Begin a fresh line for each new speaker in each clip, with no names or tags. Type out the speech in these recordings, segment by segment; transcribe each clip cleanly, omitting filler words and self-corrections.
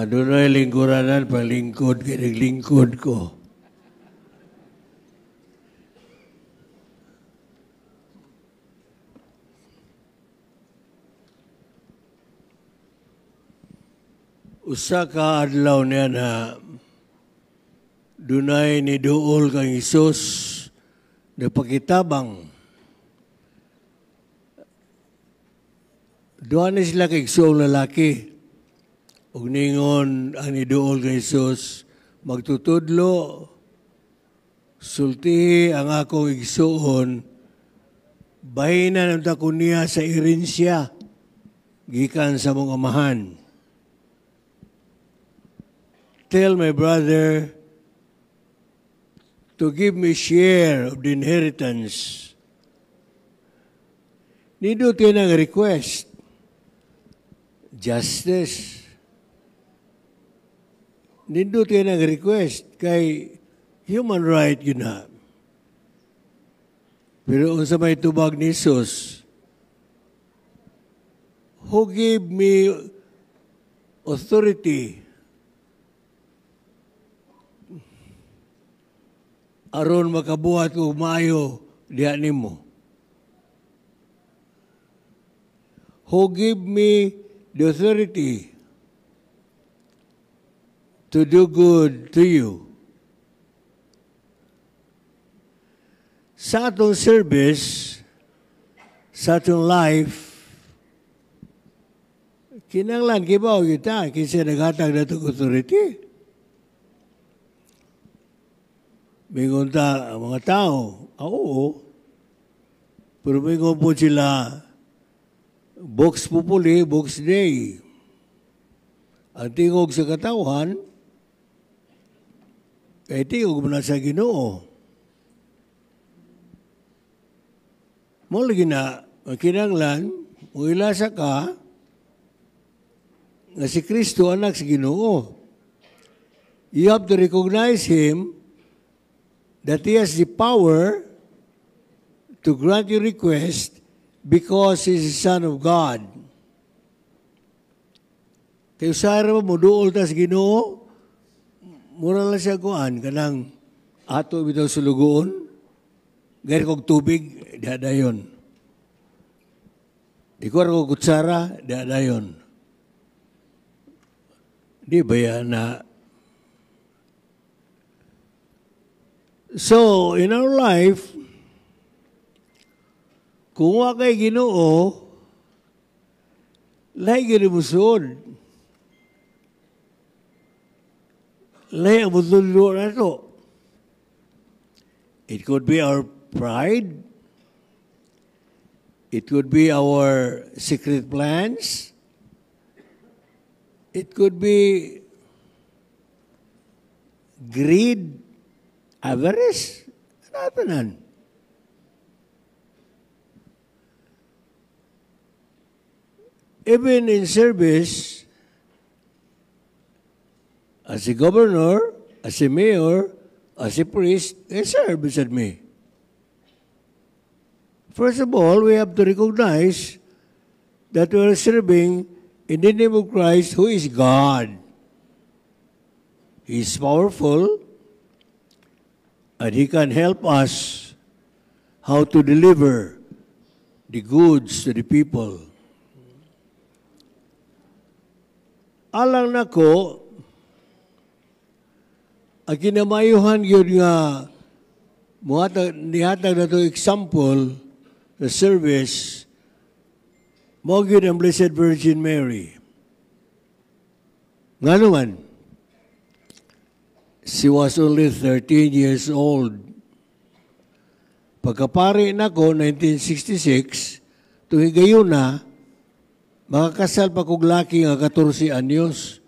Adunay lingkuranan, palingkod, kinaglingkod ko. Usa ka adlaw niya na dunay ni duol kang Isus na pakitabang. Doon na sila kay igsoong lalaki. Ug ningon ang ni duol kang Isus, magtutudlo, sultihi ang akong igsoon, bahinan ang takon niya sa irinsya, gikan sa mong amahan. Tell my brother to give me share of the inheritance. Nindot yun ang request. Justice. Nindot yun ang request kay human right yun na. Pero kung sa may tubag ni Jesus, who gave me authority aron makabuhat ko maayo diha nimo? Who give me the authority to do good to you? Sa atong service, sa atong life, kinanglan kibaw kita kinsa naghatag na itong authority. Mingon ta ang mga tao, oo. Pero mingon po sila, Vox Populi, Vox Dei. Ang tingog sa katauhan, kay tingog mo na sa Ginoo. Mo lagi na, kinanglan, ilasa ka, na si Kristo anak sa Ginoo. You have to recognize Him that He has the power to grant your request because He is the Son of God. Kaya usara mo, duol ta sa Ginoo, mura lang siya kuhan, kanang ato bitaw sulugoon, gaya kong tubig, dayon. Di ko rin kong kutsara, dayon. Di ba yan na? So, in our life, kung wa kay Ginoo, lahi ginimusod. Lahi ang mutulo na ito. It could be our pride. It could be our secret plans. It could be greed, avarice, happening. Even in service, as a governor, as a mayor, as a priest, they serve beside me. First of all, we have to recognize that we are serving in the name of Christ, who is God. He is powerful, and He can help us how to deliver the goods to the people. Alang nako, ang kinamayuhan yun nga, nihatag na ito example, the service, mo yun ang Blessed Virgin Mary. Nga naman, she was only 13 years old. Pagkapari na ko, 1966, tuhigayon na, makakasal pa kong laki nga 14 anyos.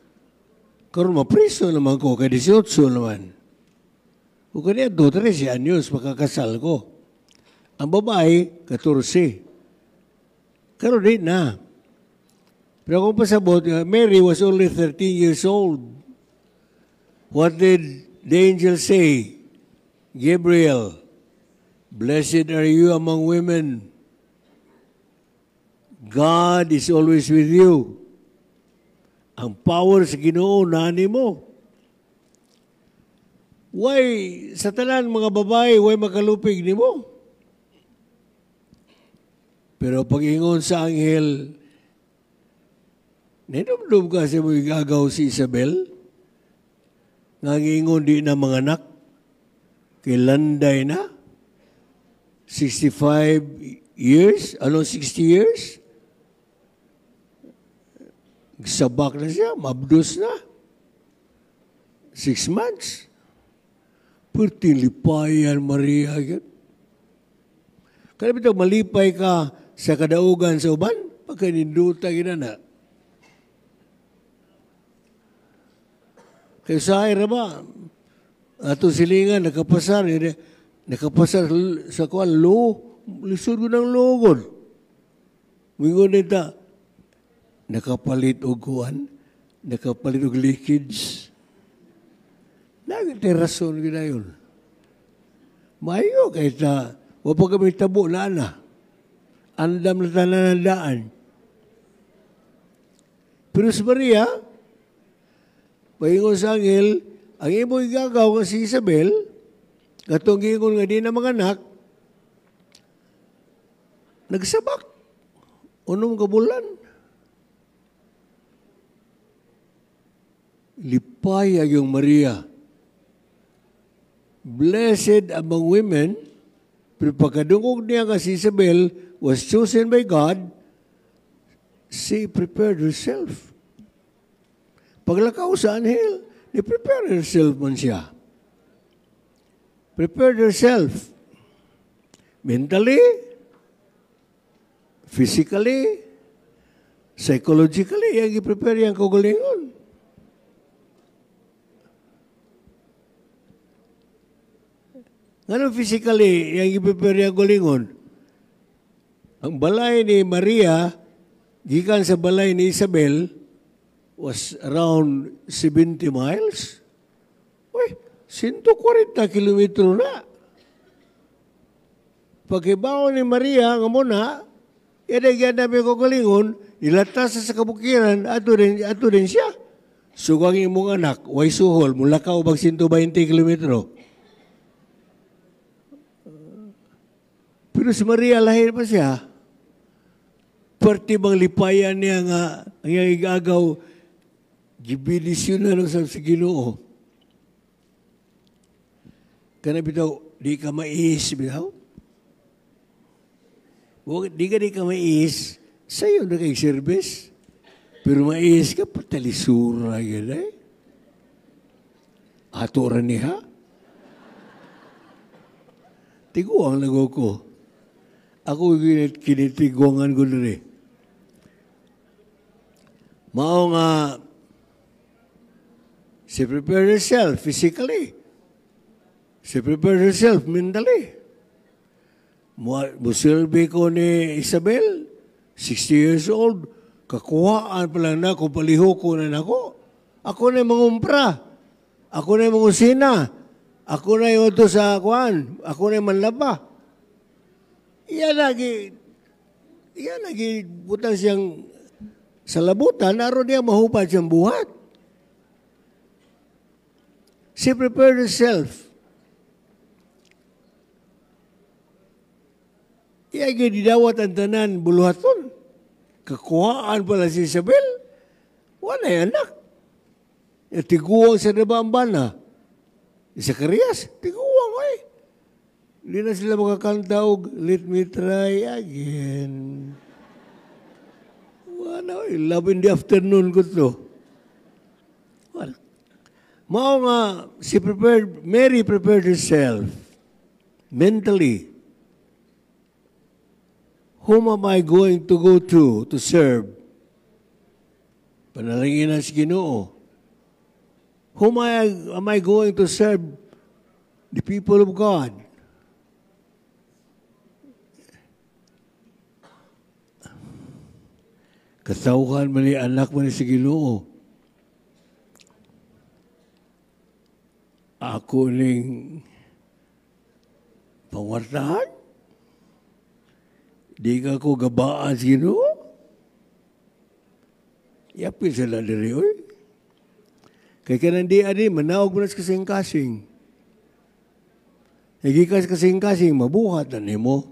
Karon mapriso naman ko, kay 18 naman. O kanya 13 anyos, makakasal ko. Ang babae, 14. Karon din na. Pero kung pasabot, Mary was only 13 years old. What did the angel say? Gabriel, blessed are you among women. God is always with you. Ang power sa Ginoo nani mo. Why sa tanan mga babae why makalupig nimo? Pero pag-ingon sa anghel, ninumdum ka sa mga gagaw si Isabel, ngangingon di na mga anak, kay landay na, 65 years, 60 years? Sabak na siya, mabdos na. 6 months. Perting lipayan, Maria. Kaya bitaw malipay ka sa kadaugan sa uban, pagkaninduta ginana. Kaya sa aira ba, ato silingan, nakapasar sa kuwan, lisod ko ng logod. Mingon nita, nakapalit og kuwan, nakapalit og leakage. Naging rason gina yun. Mayo kahit na, wapag kami tabo na. Andam na tanan ng daan. Pero sa Maria, paingon sa anghel, ang imo igagaw nga si Isabel, katong gingon nga di na mga anak, nagsabak. Unong kabulan. Lipay ang yung Maria. Blessed among women, pero pagkadungog niya nga si Isabel was chosen by God, she prepared herself. Paglakaw sa anghel, ni-prepare herself man siya. Prepared herself. Mentally, physically, psychologically, yung i-prepare yung kagalingon. Ano physically, yung i-prepare yung kagalingon? Ang balay ni Maria, gikan sa balay ni Isabel, was around 70 miles. Uy, 140 kilometro na. Pagkibaw ni Maria, nga muna, yan namin ko kalingon, ilatas sa kabukiran, ato din siya. So, kung imong anak, way suhol, mula ka ubang 120 kilometro. Pero si Maria, lahir pa siya. Parte bang lipayan niya nga, ang igagaw, gibinisyon na sa Ginoo. Kana bitaw, di ka mais, bitaw. Di ka mais, sa'yo na kay service. Pero mais ka, patalisura yan eh. Ato rin niya. Tiguang lago ko. Ako kinitiguangan ko na rin. Mao nga, she prepared herself physically. She prepared herself mentally. Musilbi ko ni Isabel, 60 years old, kakuhaan pa lang na, kung paliho ko na ako. Ako na mangumpra. Ako na mangusina. Ako na yung ito sa kuhaan. Ako na manlaba. Yan lagi butang siyang sa labutan, naroon niya mahupad siyang buhat. She prepared herself. Iyagi didawat ang tanan buluhaton. Kakuhaan pala si Isabel. Wala yung anak. Tiguang sa nabambana. Zacarias, tiguang eh. Hindi na sila makakanta og, let me try again. Wala, love in the afternoon ko to. Wala. Mao nga, Mary prepared herself mentally. Whom am I going to go to serve? Panalangin na si Ginoo. Whom am I going to serve? The people of God. Katawhan man ni anak man ni si Ginoo. Ako ning pangwartahan. Di ka ko gabaan si Ginoo. Yapil sila diri, oy. Kaya kanandi adi, manaog mo na sa kasing-kasing. Nagikas kasing-kasing, mabuhat na nimo.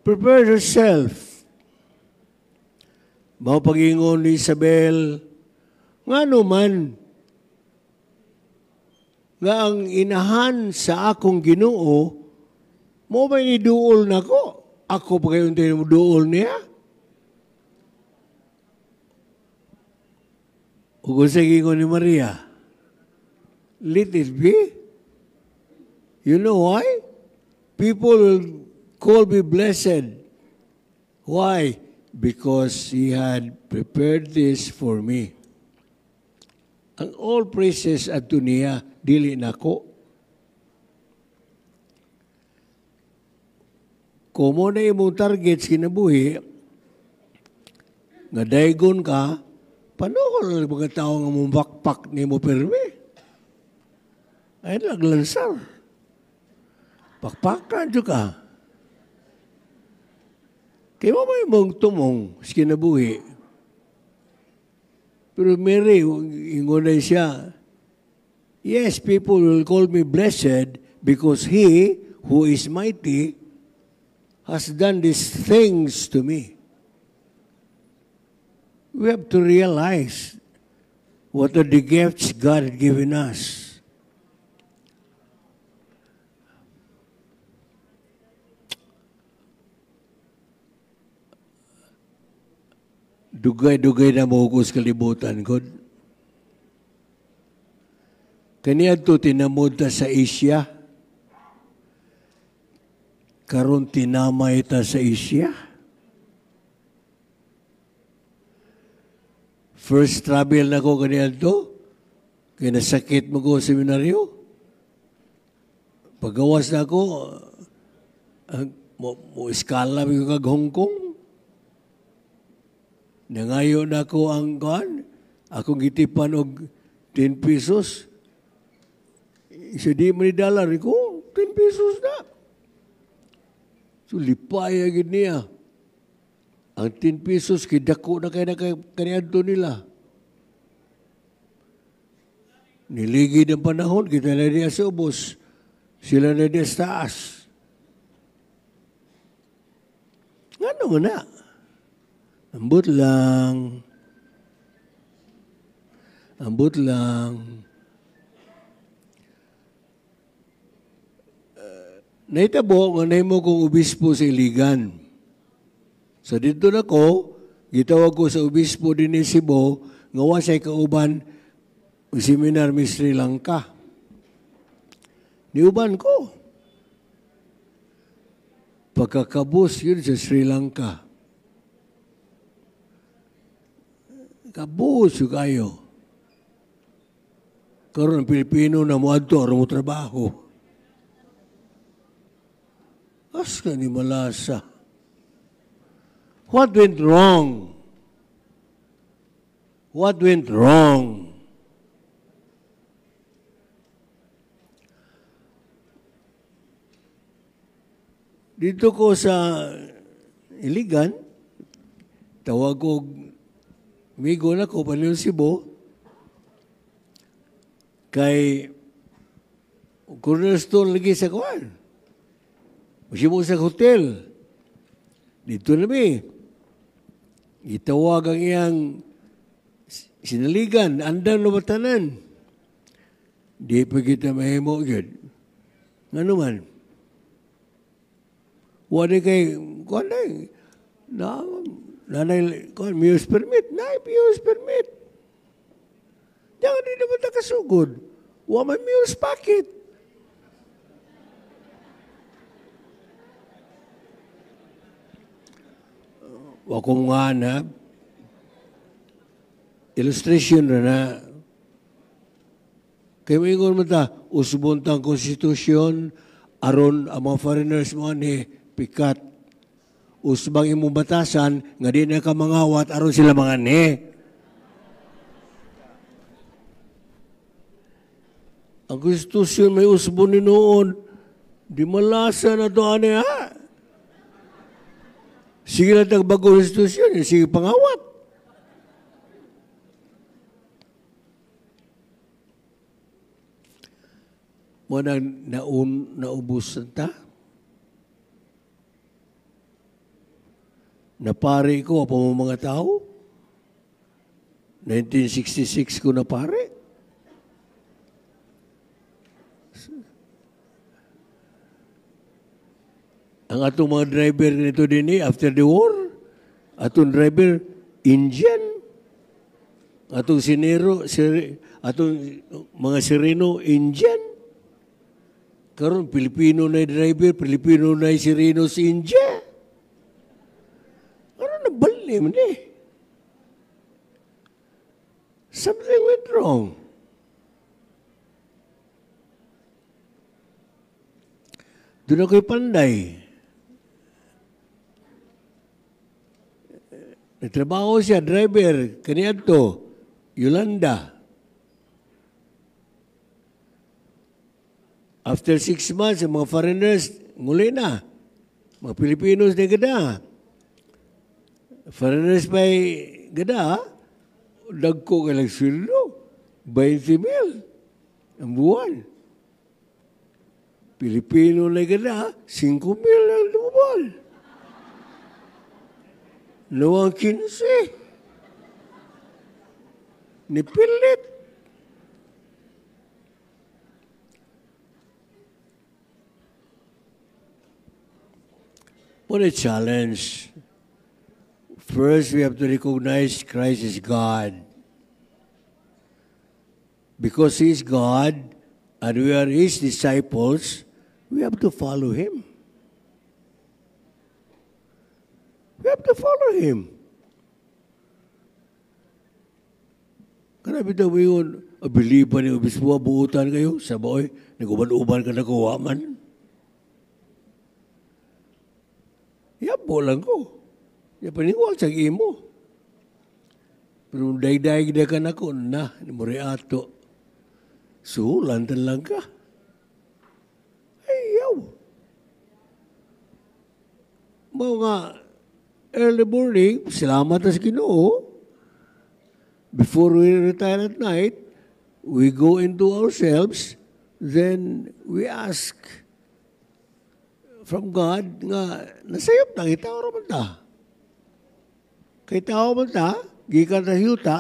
Prepare yourself. Mao pag-ingon ni Isabel, nga man, nga ang inahan sa akong Ginoo, mo ba ni duol na ko? Ako pa kayo tayo duol niya? O kung sa gingon ni Maria, let it be. You know why? People will call me blessed. Why? Because He had prepared this for me. Ang all praises at niya, dili nako. Kung mo na imong targets kinabuhi, nga daygon ka, panuhol ang mga tao nga mong bakpak ni mo permi. Ay naglansar. Pakpakan ka. Kaya mo ba imong tumong sa kinabuhi? Pero Mary, ingunay siya, yes, people will call me blessed because He who is mighty has done these things to me. We have to realize what are the gifts God had given us. Dugay-dugay na mahugos kalibutan, God. Kaniya to tinamod ta sa Asia. Karon tinamay ta sa Asia. First travel na ko kaniya to. Kaya nasakit mo ko sa seminaryo. Pagawas na ko, mo iskala mo kag Hong Kong. Nangayo na ko ang kan, akong gitipan og 10 pesos. Isa di man $, ko, 10 pesos na. So, lipay agad niya. Ang 10 pesos, kidako na kayo na kaniadto nila. Niligid ang panahon, kita na niya sa ubos. Sila na niya sa taas. Ano na? Ambot lang. Ambot lang. Naitabo nga na mo kong obispo sa Iligan. So dito na ko, gitawag ko sa obispo din ni Cebu, nga wasay kauban seminar mi Sri Lanka. Niuban ko. Pagkakabus yun sa Sri Lanka. Kabus yung kayo. Karoon ng Pilipino na mo adto, mo trabaho. As ka ni malasa. What went wrong? What went wrong? Dito ko sa Iligan, tawag ko, migo na ko, panin Cebu, kay cornerstone lagi sa kuwan. Masimo sa hotel. Dito na mi. Itawag ang iyang sinaligan, andang lumatanan. Di pa kita mahimo yun. Nga naman. Wala kay, kuwan na, nanay, kuwan, muse permit. Muse permit. Diyan di naman nakasugod. Wala may muse packet. Wakong nga na, illustration na kaya may ingon mo ta, usbon tang konstitusyon, aron ang mga foreigners mo ni pikat. Usbang imong batasan, nga di na ka mangawat, aron sila mga ni. Ang konstitusyon may usbon ni noon, di malasa na to ani ha. Sige lang tagbagong institusyon, sige pangawat. Mo nang naubos ta. Napare ko apa mo mga tao. 1966 ko napare. Ang atong mga driver nito din after the war, atong driver, Indian. Atong atong mga Sireno, Indian. Karon Pilipino na driver, Pilipino na Sireno si India. Ano nabalim ni? Something went wrong. Doon ako'y panday. Nagtrabaho siya, driver, kaniadto, Yolanda. After 6 months, mga foreigners, nguli na. Mga Pilipinos na gada. Foreigners pa gada, dagko ka lang sweldo, 20,000 ang buwan. Pilipino na gada, 5,000 ang buwan. Nawang 15. Nipilit. What a challenge. First, we have to recognize Christ is God. Because He is God and we are His disciples, we have to follow Him. We have to follow Him. Kana bitaw mo yun, abiliban ni Obispo, buutan kayo, saboy, nag-uban-uban ka na kawaman. Yabo lang ko. Ya paningwal sa imo. Pero day-day gida ka na ko, na, ni Moriato. Sulan tan lang ka. Ayaw. Mga early morning, salamat na sa Ginoo. Before we retire at night, we go into ourselves, then we ask from God nga, nasayop na, itao raman ta. Kay tao man ta, gikan sa yuta,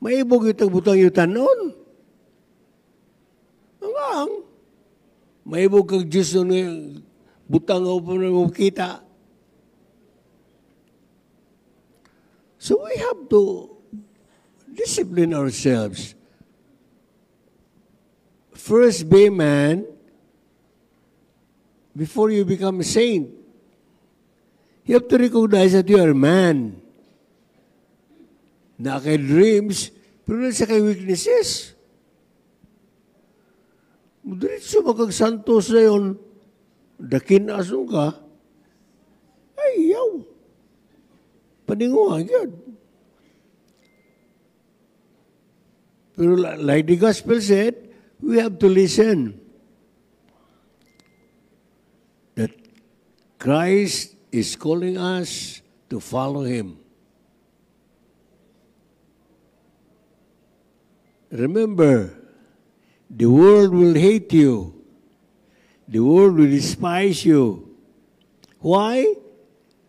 maibog itang butang yuta noon. Hanggang, maibog kag Diyos noon, butang ako pa na kita. So we have to discipline ourselves. First, be man before you become a saint. You have to recognize that you are a man. Na kay dreams, pero na sa kay weaknesses. Diretso magkagsantos na yun, dakin asong ka, ay yaw. Paninguhan yun. Pero like the gospel said, we have to listen. That Christ is calling us to follow Him. Remember, the world will hate you. The world will despise you. Why?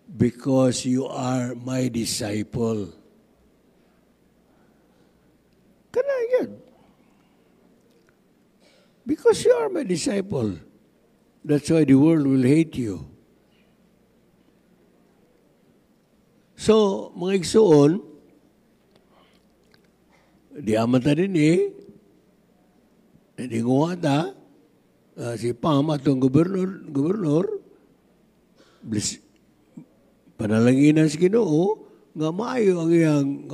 Because you are my disciple. Kana yan. Because you are my disciple. That's why the world will hate you. So, mga igsoon, di aman ta din di nguha ta, si Pam atong gobernador, panalanginan sa Ginoo, nga maayo ang iyang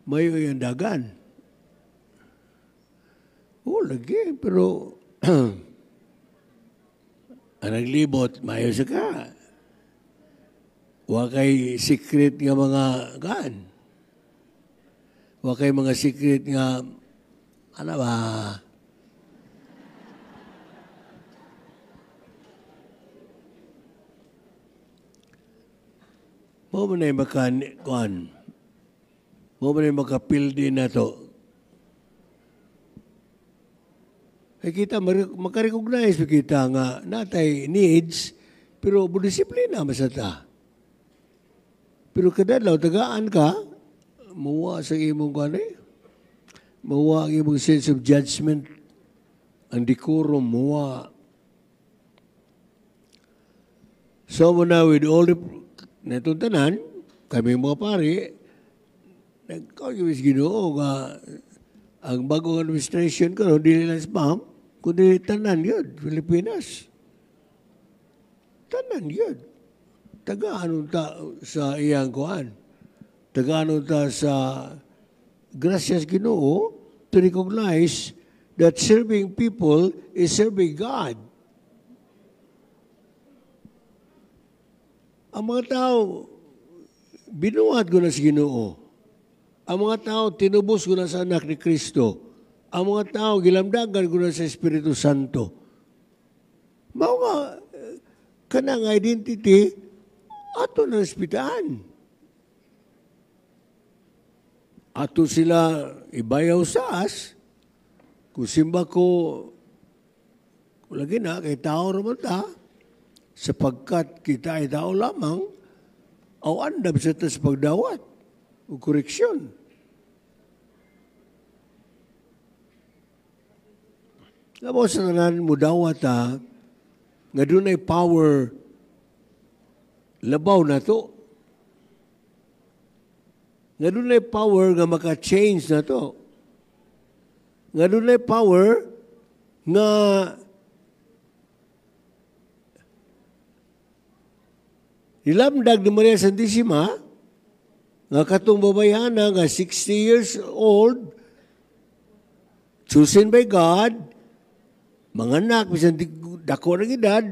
mayo iyang dagan. Lagi, pero ang naglibot, mayo sa ka. Wakay secret nga mga wakay mga secret nga ano ba? Mo man ay kuan. Mo man ay makapildi na to. Ay kita makarecognize kita nga natay needs pero disiplina masata. Pero kadalaw tagaan ka muwa sa imong kuan muwa ang imong sense of judgment ang decorum muwa. So muna with all the natuntanan, kami mga pari, nagkagawis Ginoo nga ang bagong administration ko, hindi nila spam, kundi tanan yun, Pilipinas. Tanan yun. Tagaan ta sa iyang kuan. Tagaan ta sa gracias Ginoo to recognize that serving people is serving God. Ang mga tao, binuhat ko na si Ginoo. Ang mga tao, tinubos ko na sa anak ni Kristo. Ang mga tao, gilamdagan ko na sa Espiritu Santo. Mao nga, kanang identity, ato na respitaan. Ato sila ibayaw sa as. Kung simba ko, lagi na, kay tao naman ta, sapagkat kita ay tao lamang, o andam sa tas pagdawat o koreksyon. Labo sa tanan mo dawat nga doon ay power labaw na to. Nga doon ay power nga maka-change na to. Nga doon ay power nga nilamdag ni Maria Santissima, nga katong babayana nga 60 years old, chosen by God, mga anak, bisan dako ng edad,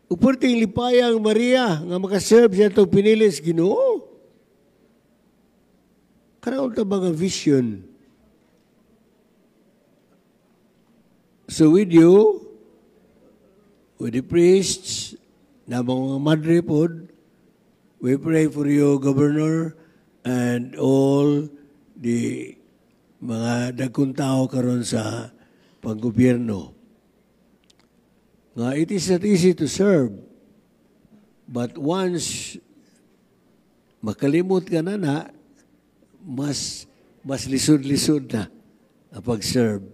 uperting lipayang Maria, nga makaserve siya itong pinilis Ginoo. Karang ta mga vision. So with you, with the priests, na mga madre po, we pray for you, Governor, and all the mga dagkong tao karon sa panggobyerno. Nga, it is not easy to serve, but once makalimot ka na, mas lisod-lisod na ang pag-serve.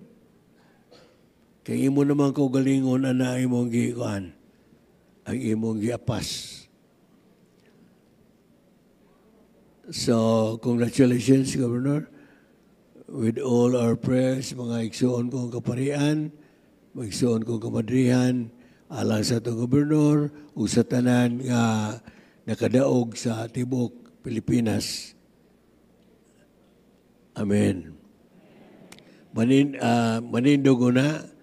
Kaya imo naman ko galingon na imong giikuan ang imong giapas. So, congratulations, Governor. With all our prayers, mga igsuon kong kaparian, mga igsuon kong kamadrihan, alang sa itong Governor, o sa tanan nga nakadaog sa Tibok, Pilipinas. Amen. Manindog na,